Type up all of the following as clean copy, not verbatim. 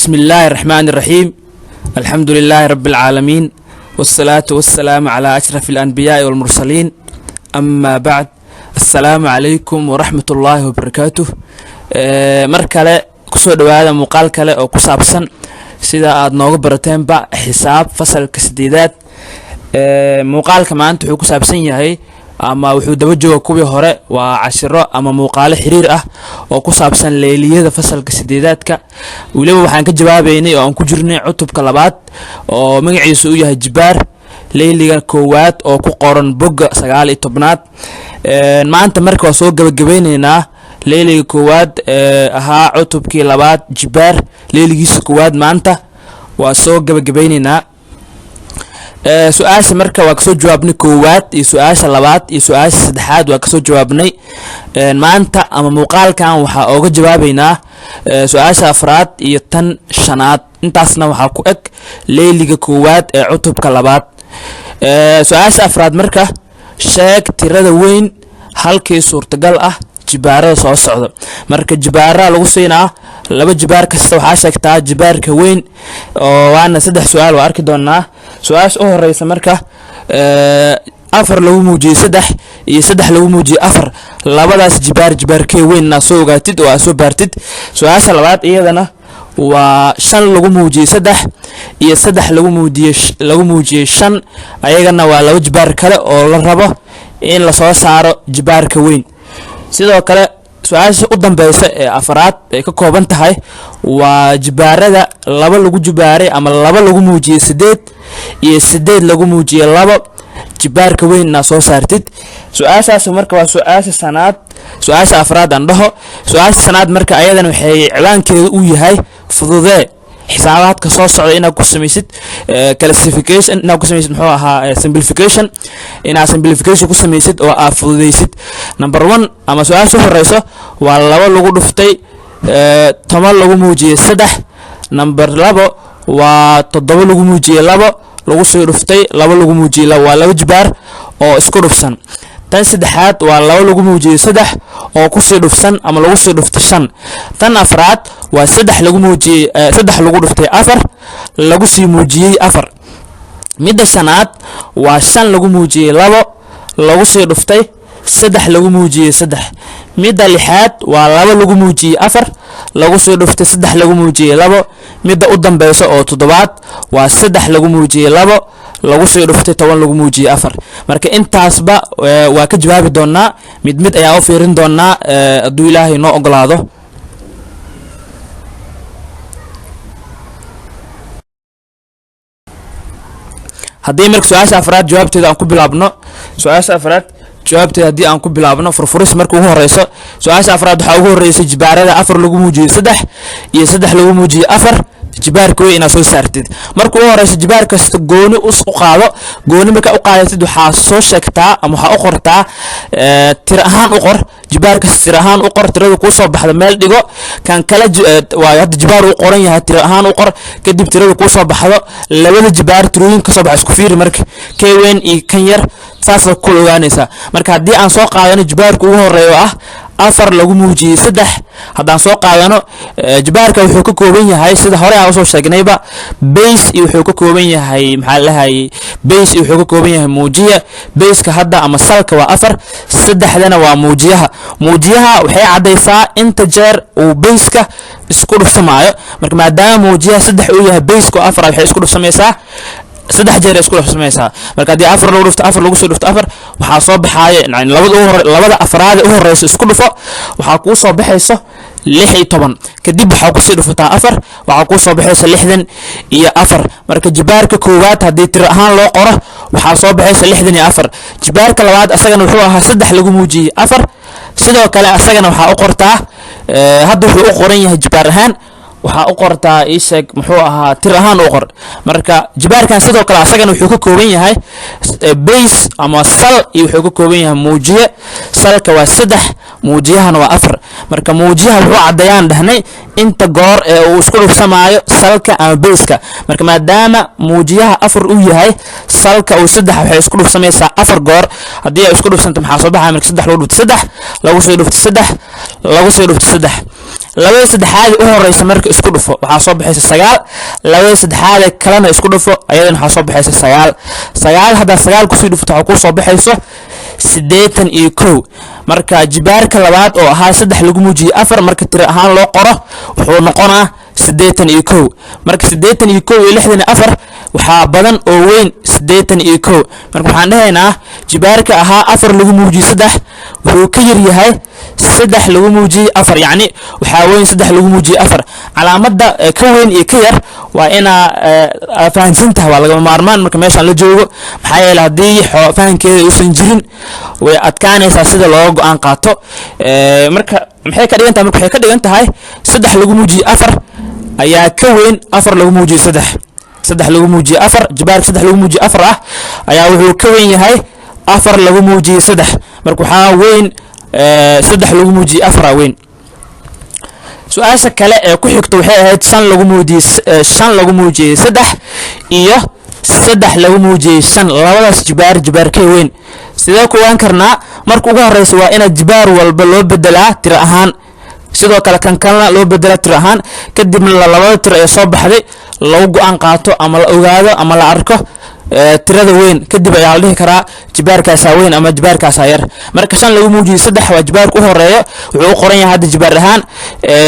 بسم الله الرحمن الرحيم. الحمد لله رب العالمين، والصلاة والسلام على أشرف الأنبياء والمرسلين. أما بعد، السلام عليكم ورحمة الله وبركاته. مركلة كسود هذا مقال كله أو كسابسن سيدا أد نوع برتين با حساب فصل كسديدات. مقال كمان تحو كسابسن يهي ama wuxuu daba jooga kuwii hore waa cashiro ama muuqaalo xiriir ah oo ku saabsan leeliyada fasalka sideedaadka. waliba waxaan ka jawaabaynay oo aan ku jirnay cutubka labaad oo magaciisu uu yahay jibaar leeliga koowaad oo ku qoran bogga 19aad. maanta marka waa soo gabagabaynaynaa leeliga koowaad ahaa cutubkii labaad jibaar leeligiisa koowaad. maanta waa soo gabagabaynaynaa su-aasha marka waa kasoo jawaabnay koowaad iyo su-aasha labaad iyo su-aasha saddexaad waa kasoo jawaabnay. maanta ama muuqaalkan waxaa ooga jawaabaynaa su-aasha afraad iyo tan shanaad. intaasna waxaa ku eg leeliga koowaad ee cutubka labaad. su-aasha afraad marka sheeg tirada weyn halkii suurtagal ah jibaarada soo socda. marka jibaaraha lagu siinaa laba jibaar kasta waxaa sheegtaa jibaarka weyn oo waana saddex su-aal waa arki doonaa. su-aasha u horeysa marka afar lagu muujiyay saddex iyo saddex lagu muujiyay afar, labadaas jibaarkee weynna soo ogaatid oo soo baartid. su-aasha labaad iyadana waa shan lagu muujiyay saddex iyo saddex lagu muujiyay shan, ayagana waa laba jibaar kale oo la rabo in la soo saaro jibaarka weyn. sidoo kale su-aasha u dambeysa ee afraad ay ka kooban tahay waa jibaarada laba lagu jibaaray ama laba lagu muujiyay sideed iyo sideed lagu muujiyay laba, jibaarka weynna soo saartid. su-aashaas marka waa su-aasha shanaad. su-aasha afraad aan dhaho. su-aasha shanaad marka ayadana waxay ciwaankeedu u yahay fududee xisaabaadka soo socda inaad ku samaysid classification, inaad ku samaysid muxuu ahaa simplification, inaad simplification ku samaysid oo aad fududeysid. number 1 ama su-aasha horeyso waa laba lagu dhuftay 10 lagu muujiyay saddex. number 2 waa 7 lagu muujiyay labo lagu soo dhuftay laba lagu muujiyay labo, waa laba jibaar oo isku dhufsan. tan saddexaad waa laba lagu muujiyay saddex oo ku sii dhufsan ama lagu sii dhuftay shan. tan afraad waa saddex lagu muujiyay saddex lagu dhuftay afar lagu sii muujiyay afar. midda shanaad waa shan lagu muujiyay labo lagu sii dhuftay saddex lagu muujiyay saddex. midda lixaad waa laba lagu muujiyay afar lagu sii dhuftay saddex lagu muujiyay labo. midda u dambeysa oo toddobaad waa saddex lagu muujiyay labo lagu sii dhuftay 10 lagu muujiyay afar. marka intaasba waa ka jawaabi doonaa mid mid ayaa u fiirin doonaa hadduu ilaahay noo ogolaado. haddii marka su-aasha afraad jawaabteeda aan ku bilaabno su-aasha afraad jawaabteeda haddii aan ku bilaabno furfuris marka ugu horeyso. su-aasha afraad waxaa ugu horeysay jibaarada afar lagu muujiyay saddex iyo saddex lagu muujiyay afar, jibaarka weyn inaad soo saartid. marka ugu horeyso jibaar kasta gooni u qaado. gooni marka u qaadatid waxaa soo sheegtaa ama waxaa u qortaa tir ahaan u qor. jibaar kasta tir ahaan u qor, tirada ku soo baxda meel dhigo. kan kala waa hadda jibaar uu qoran yahay tir ahaan u qor, kadib tirada ku soo baxdo labada jibaar tirooyin ka soo baxa isku fiiri marka kee weyn iyo kan yar saas ku ogaanaysa. marka haddii aan soo qaadano jibaarka ugu horeeyo ah afar lagu muujiyay saddex, haddaan soo qaadano jibaarka wuxuu ka kooban yahay sida hore aan usoo sheegnayba base iyo wuxuu ka kooban yahay maxaa lahaayay base iyo wuxuu ka kooban yahay muujiya. baseka hadda ama salka waa afar, saddexdana waa muujiyaha. muujiyaha waxay cadaysaa inta jeer uu baseka isku dhufsamaayo. marka maadaama muujiyaha saddex uu yahay baseka oo afar waxay isku dhufsamaysaa saddex jeer isku dhufsamaysaa. marka haddii afar lagu dhufto afar lagu soo dhufto afar waxaa soo baxaya labada afraad u horeyso isku dhufo waxaa kuu soo baxayso 16. kadib waxaa ku sii dhufataa afar waxaa kuu soo baxayso 64. marka jibaarka koowaad haddii tir ahaan loo qoro waxaa soo baxayso 64. jibaarka labaad asagana wuxuu ahaa saddex lagu muujiyay afar, sidoo kale asagana waxaa u qortaa hadda wuxuu u qoran yahay jibaar ahaan waxaa u qortaa isag muxuu ahaa tir ahaan u qor. marka jibaarkan sidoo kale asagana wuxuu ka kooban yahay base ama sal iyo wuxuu ka kooban yahay muujiye. salka waa saddex, muujiyahana waa afar. marka muujiyaha wuxuu cadayaan dhahnay inta goor ee uu isku dhufsamaayo salka ama baseka. marka maadaama muujiyaha afar uu yahay salka uu saddex waxay isku dhufsamaysaa afar goor. haddii ay isku dhufsanto maxaa soo baxaya marka saddex lagu dhufto saddex lagu sii dhufto saddex lagu sii dhufto saddex labada saddexaad u horeysa marka isku dhufo waxaa soo baxaysa 9 labada saddexaad kalena isku dhufo ayadana waxaa soo baxaysa 9 9 hadda 9 ku sii dhufto waxaa ku soo baxayso 81 marka jibaarka labaad oo ahaa 3 lagu muujiyay 4 marka tiro ahaan loo qoro wuxuu noqonaa 81 marka 81 iyo 64 waxaa badan oo weyn 81 marka waxaan dhahaynaa jibaarka ahaa 4 lagu muujiyay 3 wuxuu ka yar yahay 3 lagu muujiyay 4 yani waxaa weyn 3 lagu muujiyay 4 calaamada ka weyn iyo ka yar waa ina fahansantahay waa laga maarmaan marka meeshan la joogo maxaa yeelay hadii fahankeeda uusan jirin way adkaanaysaa sida loo go'aan qaato marka maxay ka dhigan tahay marka waxay ka dhigan tahay 3 lagu muujiyay 4 ayaa ka weyn 4 lagu muujiyay 3 lagu muujiyay 4 jibaarka 3 lagu muujiyay 4 ah ayaa wuxuu ka weyn yahay 4 lagu muujiyay 3 marka waxaa weyn 3 lagu muujiyay 4 weyn su'aasha kale ee ku xigto waxay ahayd 5 lagu muujiyay 3 iyo 3 lagu muujiyay 5 labadaas jibaarkay weyn sidoo ku waan karnaa marka ugu horeysa waa ina jibaar walba loo bedelaa tiro ahaan sidoo kale kan kalena loo bedelaa tiro ahaan kadibna labada tiro ee soo baxday lagu go'aan qaato ama la ogaado ama la arko tirada weyn kadib ayaa la dhihi karaa jibaarkaas weyn ama jibaarkaas yar marka 5 lagu muujiyay 3 waa jibaarka u horeeyo wuxuu u qoran yahay hadda jibaar ahaan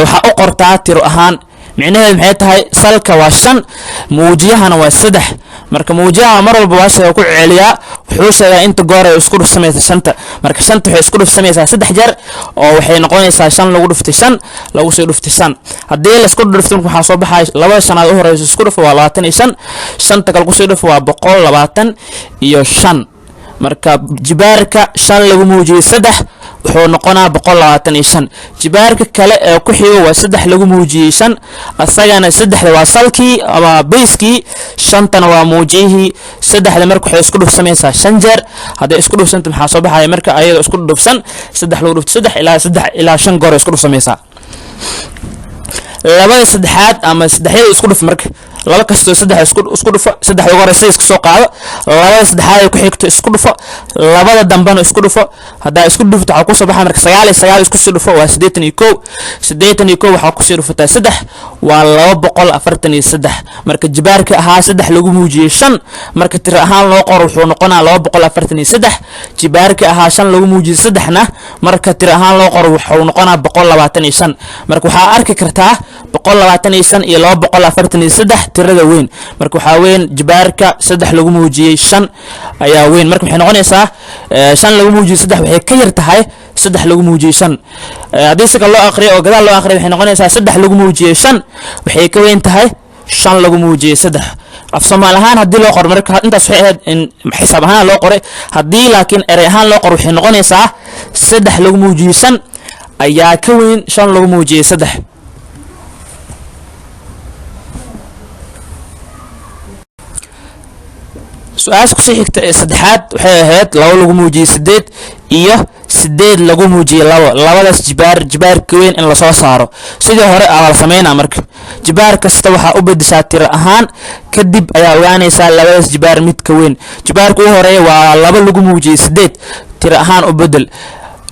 waxa u qortaa tiro ahaan micnaheedu maxay tahay salka waa 5 muujiyahana waa 3 marka muujiyaha mar walba waa shay ku celiyaa wuxuu sheegaa inta goor ay isku dhufsamaysa 5 marka 5 waxay isku dhufsamaysaa 3 jeer oo waxay noqonaysaa 5 lagu dhuftay 5 lagu soo dhuftay 5 hadii la isku dhufto waxa soo baxay laba shanaad u horeysa isku dhufo waa 25 5 kale ku soo dhufo waa 125 marka jibaarka 5 lagu muujiyay 3 wuxuu noqonaa 125 jibaarka kale ee ku xigo waa 3 lagu muujiyay 5 asagana 3 waa salkii ama baseki 5tana waa muujiyihii 3 marka waxay isku dhufsamaysaa 5 jeer haday isku dhufsanto maxaa soo baxaya marka ayada isku dhufsan 3 lagu dhufto 3 ilaa 5 goor isku dhufsamaysaa labada saddexaad ama saddexyada isku dhuf marka laba kasto 3 isku dhufo 3 ugu horeysa isku soo qaado labada saddexaad ay ku xigto isku dhufo labada dambana isku dhufo hadaa isku dhufto waxa ku soo baxay marka 9 isku soo dhufo waa 81 waxa ku soo dhufataa 3 waa 243 marka jibaarka ahaa 3 lagu muujiyay 5 marka tiro ahaan loo qoro wuxuu noqonaa 243 jibaarka ahaa 5 lagu muujiyay 3 na marka tiro ahaan loo qoro wuxuu noqonaa 125 marka waxa arki kartaa 125 iyo 243 tirada weyn marka waxa weyn jibaarka 3 lagu muujiyay 5 ayaa weyn marka waxay noqonaysaa 5 lagu muujiyay 3 waxay ka yar tahay 3 lagu muujiyay 5 hadii si kale loo aqriyo oo gadaal loo aqriyo waxay noqonaysaa 3 lagu muujiyay 5 waxay ka weyn tahay 5 lagu muujiyay 3 af Soomaali ahaan hadii loo qoro marka intaas waxay ahayd in xisaab ahaan loo qoray hadii laakiin eray ahaan loo qoro waxay noqonaysaa 3 lagu muujiyay 5 ayaa ka weyn 5 lagu muujiyay 3 su'aasha ku sii xigta ee saddexaad waxay ahayd 2 lagu muujiyay 8 iyo 8 lagu muujiyay 2 labadaas jibaarka weyn in la soo saaro sidoo hore la sameeyna marka jibaar kasta waxa u bedeshaa tiro ahaan kadib ayaa ogaanaysaa labadaas jibaar mid ka weyn jibaarka ugu horeeya waa 2 lagu muujiyay 8 tiro ahaan u bedel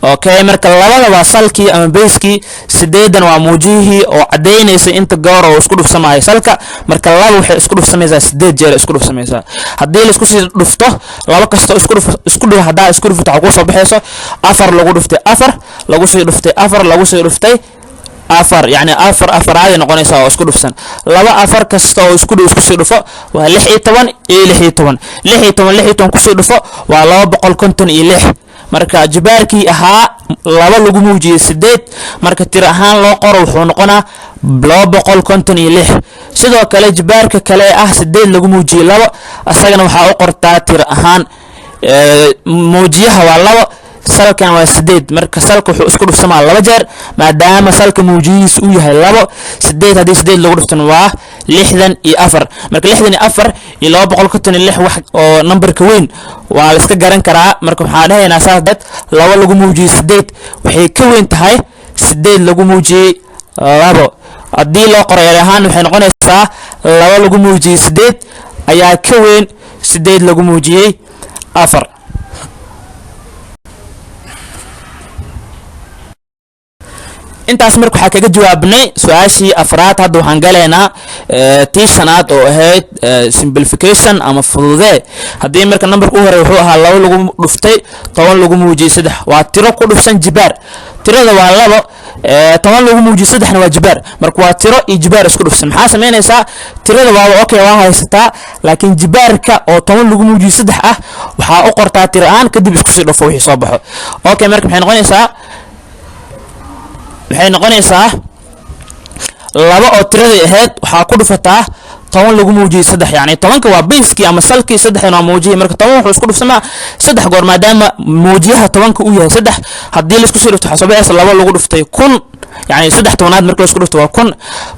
okay marka labada waa salkii ama baseki 8dan waa muujihii oo cadeynaysa inta goor oo isku dhufsamaay salka marka laba waxay isku dhufsamaysaa 8 jeer isku dhufsamaysaa hadii la isku sii dhufto laba kasto isku dhuf hadaa isku dhufto waxa ku soo baxayso 4 lagu dhuftay 4 lagu sii dhuftay 4 lagu sii dhuftay 4 yani 4 ay noqonaysaa oo isku dhufsan laba 4 kasto oo isku sii dhufo waa 16 iyo 16 ku sii dhufo waa 256 marka jibaarkii ahaa 2 lagu muujiyay 8 marka tiro ahaan loo qoro wuxuu noqonaa 256 sidoo kale jibaarka kale ah 8 lagu muujiyay 2 asagana waxa u qortaa tiro ahaan muujiyaha waa 2 salkan waa 8 marka salka wuxuu isku dhufsamaa 2 jeer maadaama salka muujiyihiisu uu yahay 2 8 hadii 8 lagu dhuftana waa 64 marka 64 iyo 256 wax oo numberka weyn waa la iska garan karaa marka waxa dhahaynaa saadad 2 lagu muujiyay 8 waxay ka weyn tahay 8 lagu muujiyay 2 hadii loo qoray ahaan waxay noqonaysaa 2 lagu muujiyay 8 ayaa ka weyn 8 lagu muujiyay 4 intaas marka waxaa kaga jawaabnay su-aashii afraad. hadda waxaan galaynaa tii shanaad oo ahayd simplification ama fududee. haddii marka numberka u hore wuxuu ahaa 2 lagu dhuftay 10 lagu muujiyay 3 waa tiro ku dhufsan jibaar. tirada waa 2 10 lagu muujiyay 3 na waa jibaar, marka waa tiro iyo jibaar isku dhufsan. maxaa sameynaysaa? tirada waa okay waa haysataa, laakiin jibaarka oo 10 lagu muujiyay 3 ah waxaa u qortaa tiro aan kadib isku sii dhufo wixii soo baxo. okay marka maxay noqonaysaa 2 oo tiradii ahayd waxaa ku dhufataa 10 lagu muujiyay 3 yani 10ka waa bayskii ama salkii 3 na muujiyay, marka 10 wuxuu isku dhufsamaa 3 goor maadaama muujiyaha 10ka uu yahay 3 hadii la isku sii dhufto waxa soo baxaysa 2 lagu dhuftay 1000 yani 3 tobanaad marka la isku dhufto waa 1000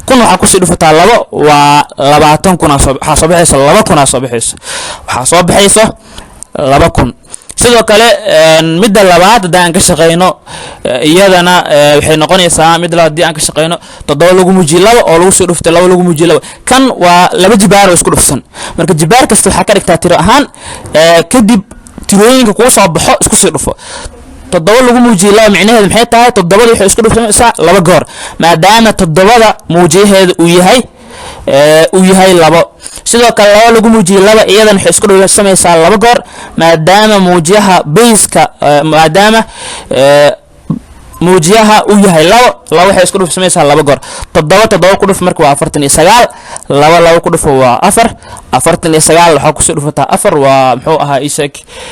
waxaa ku sii dhufataa 2 waa 20,000 waxaa soo baxaysa 2,000 waxaa soo baxaysa 2,000. sidoo kale midda labaad hadaan ka shaqeyno iyadana waxay noqonaysaa mid labaad hadii aan ka shaqeyno 7 lagu muujiyay 2 oo lagu soo dhuftay 2 lagu muujiyay 2 kan waa 2 jibaar oo isku dhufsan, marka jibaar kasta waxaa ka dhigtaa tiro ahaan kadib tirooyinka kugu soo baxo isku sii dhufo. 7 lagu muujiyay 2 micnaheedu maxay tahay? 7 waxay isku dhufsanaysaa 2 goor maadaama 7 muujiyaheedu uu yahay 2. sidoo kale 2 lagu muujiyay 2 iyadan waxay isku dhufsanaysaa 2 goor maadaama muujiyaha bayska maadaama muujiyaha uu yahay 2 waxay isku dhufsanaysaa 2 goor. 7 ku dhuf marka waa 49 2 ku dhuf waa 4 49 waxaa ku soo dhufataa 4 waa muxuu ahaa isag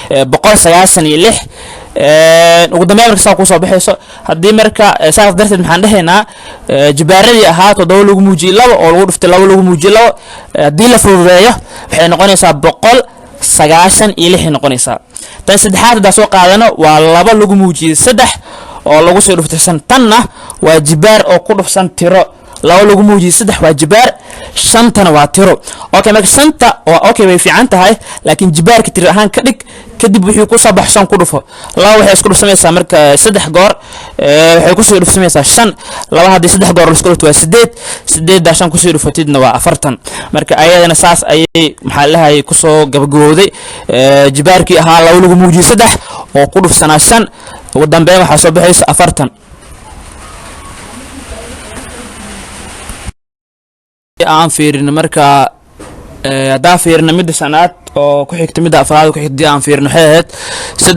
196 ugu dambeyn marka saa ku soo baxayso. haddii marka saas darteed maxaan dhahaynaa jibaaradii ahaa 7 lagu muujiyay 2 oo lagu dhuftay 2 lagu muujiyay 2 haddii la fududeeyo waxay noqonaysaa 196 noqonaysaa. tan saddexaad hadaa soo qaadano waa 2 lagu muujiyay 3 oo lagu soo dhuftay 5 tanna waa jibaar oo ku dhufsan tiro 2 lagu muujiyay 3 waa jibaar 5 tana waa tiro. okay marka 5 waa okay way fiican tahay laakiin jibaarka tiro ahaan ka dhig kadib wixii ku soo baxsan ku dhufo. 2 waxay isku dhufsanaysaa marka 3 goor waxay ku soo dhufsanaysaa 5 2 hadii 3 goor la isku dhufto waa 8 8 5 ku soo dhufatidna waa 40 marka ayadana saas ayay maxaa lahaay ku soo gabagowday jibaarkii ahaa 2 lagu muujiyay 3 oo ku dhufsanaa 5 ugu dambeyn waxa soo baxaysa 40. aan fiirino marka hadaa fiirino midda shanaad oo ku xigta midda afraad ku xigta aan fiirino waxay ahayd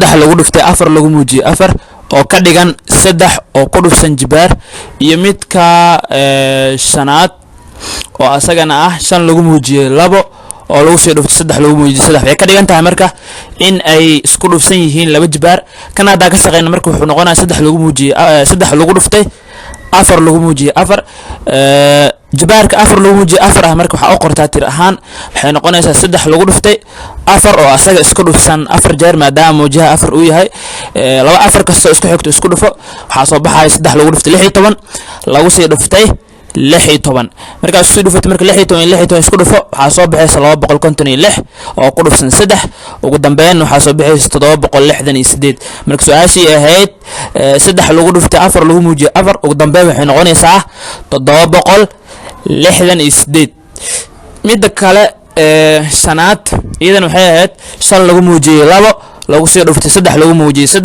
3 lagu dhuftay 4 lagu muujiyay 4 oo ka dhigan 3 oo ku dhufsan jibaar iyo midka shanaad oo asagana ah 5 lagu muujiyay 2 oo lagu soo dhuftay 3 lagu muujiyay 3 waxay ka dhigan tahay marka in ay isku dhufsan yihiin 2 jibaar. kan hadaa ka shaqeyno marka wuxuu noqonayaa 3 lagu muujiyay 3 lagu dhuftay 4 lagu muujiyay 4 jibaarka 4 lagu muujiyay 4 ah marka waxa uu qortaa tir ahaan waxay noqonaysaa 3 lagu dhuftay 4 oo asaga isku dhufsan 4 jeer maadaama muujiyaha 4 uu yahay 2 4 kasto isku xigto isku dhufo waxa soo baxay 3 lagu dhuftay 16 lagu sii dhuftay 16 marka soo dhufatay marka 16 isku dhufo waxa soo baxaysa 256 oo ku dhufsan 3 ugu dambeyn waxa soo baxaysa 768 marka su'aashii ahayd 3 lagu dhuftay 4 lagu muujiyay 4 ugu dambeyn waxay noqonaysaa 768. midda kale shanaad iyadan waxay ahayd 5 lagu muujiyay 2 lagu soo dhuftay 3 lagu muujiyay 3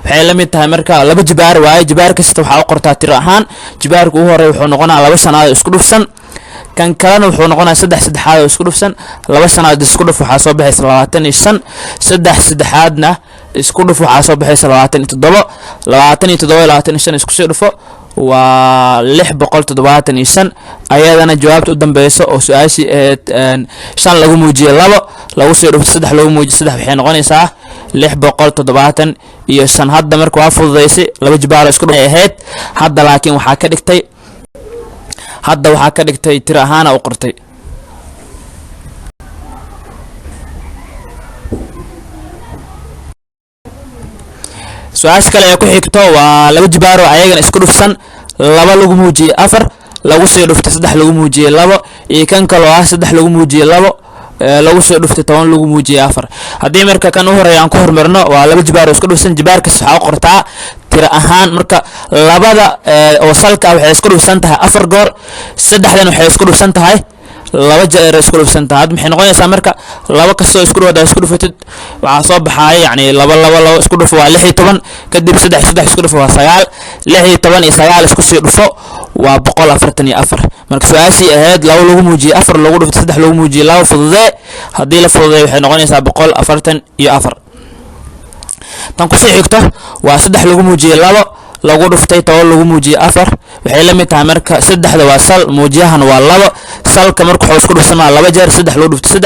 waxay la mid tahay marka 2 jibaar waaye jibaar kasta waxa uu qortaa tiro ahaan jibaarku ugu horeeyo wuxuu noqonayaa 2 shanaad isku dhufsan kan kalena wuxuu noqonayaa 3 saddexaad isku dhufsan 2 shanaad isku dhuf waxa soo baxaysa 25 3 saddexaadna isku dhuf waxa soo baxaysa 27 25 isku soo dhufo waa 675 ayadana jawaabta u dambaysa oo su'aashii ahayd 5 lagu muujiyay 2 lagu soo dhuftay 3 lagu muujiyay 3 waxay noqonaysaa 670 iyo 5 hadda marka waa fududeysay 2 jibaar isku dhufay ahayd hadda laakiin waxaa ka dhigtay tiro ahaan u qortay. su'aash kale ee ku xigto waa 2 jibaar oo ayagana isku dhufsan 2 lagu muujiyay 4 lagu soo dhuftay 3 lagu muujiyay 2 iyo kan kale oo 3 lagu muujiyay 2 lagu soo dhuftay 10 lagu muujiyay 4 hadii marka kan u horeeyaan ku hormarno waa 2 jibaar oo isku dhufsan jibaarka waxa qortaa tiro ahaan marka labada oo salka waxay isku dhufsan tahay 4 goor saddexdan waxay isku dhufsan tahay laba jeer isku dhufsantaa. Hadda maxay noqonaysaa marka laba kastoo isku dhawada isku dhufatid waxaa soo baxaya yacni laba isku dhufo waa 16 kadib 3 isku dhufo waa 9 16 iyo 9 isku sii dhufo waa 144. marka su'aashii ahayd laba lagu muujiyo 4 lagu dhufto 3 lagu muujiyo 2 fududee haddii la fududee waxay noqonaysaa 144. tan ku sii xigto waa 3 lagu muujiyo 2 lagu dhuftay 7 lagu muujiyo 4 waxay la mid tahay marka 3da waa sal muujiyahan waa 2 salka marka wuxuu isku dhufsamaa 2 jeer 3 lagu dhufto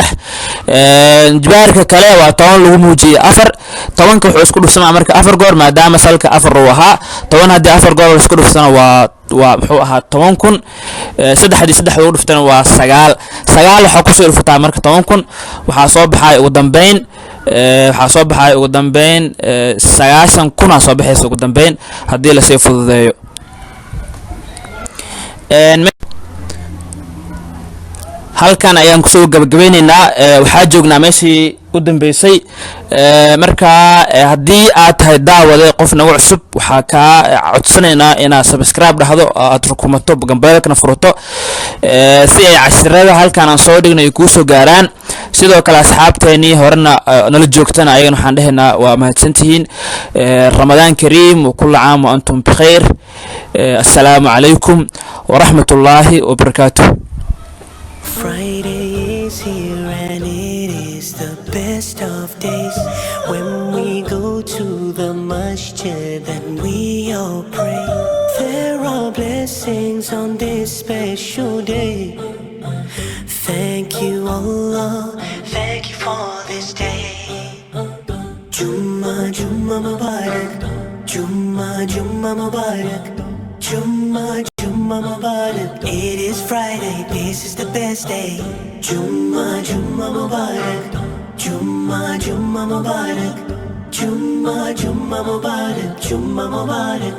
3 jibaarka kale waa 10 lagu muujiyo 4 10ka wuxuu isku dhufsamaa marka 4 goor maadaama salka 4 uu ahaa 10 haddii 4 goor isku dhufsana waa muxuu ahaa 10,000 3 haddii 3 lagu dhuftana waa 9 waxaa ku soo dhufataa marka 10,000 waxaa soo baxay ugu dambeyn 90,000 soo baxaysa ugu dambeyn haddii la sii fududeeyo. halkan ayaan kusoo gabagabeynaynaa waxaa joognaa meeshii u dambeysay marka haddii aad tahay daawade qof nagu cusub waxaa kaa codsanaynaa inaad subscribe dhahdo aad rukumato gambeelkana furato si ay casharada halkan aan soo dhigno ay kuu soo gaaraan. sidoo kale asxaabteennii horena nala joogtana ayagana waxaan dhehaynaa waa mahadsantihiin. ramadaan kariim وكل عام وأنتم بخير. السلام عليكم ورحمة الله وبركاته. Friday is here and it is the best of days when we go to the masjid and we all pray. There are blessings on this special day. Thank you Allah, thank you for this day. Jumma Jumma Mubarak, Jumma Jumma Mubarak, Jumma Jumma Mubarak. It is Friday, this is the best day. Jumma Jumma Mubarak, Jumma Jumma Mubarak, Jumma Jumma Mubarak, Jumma Mubarak.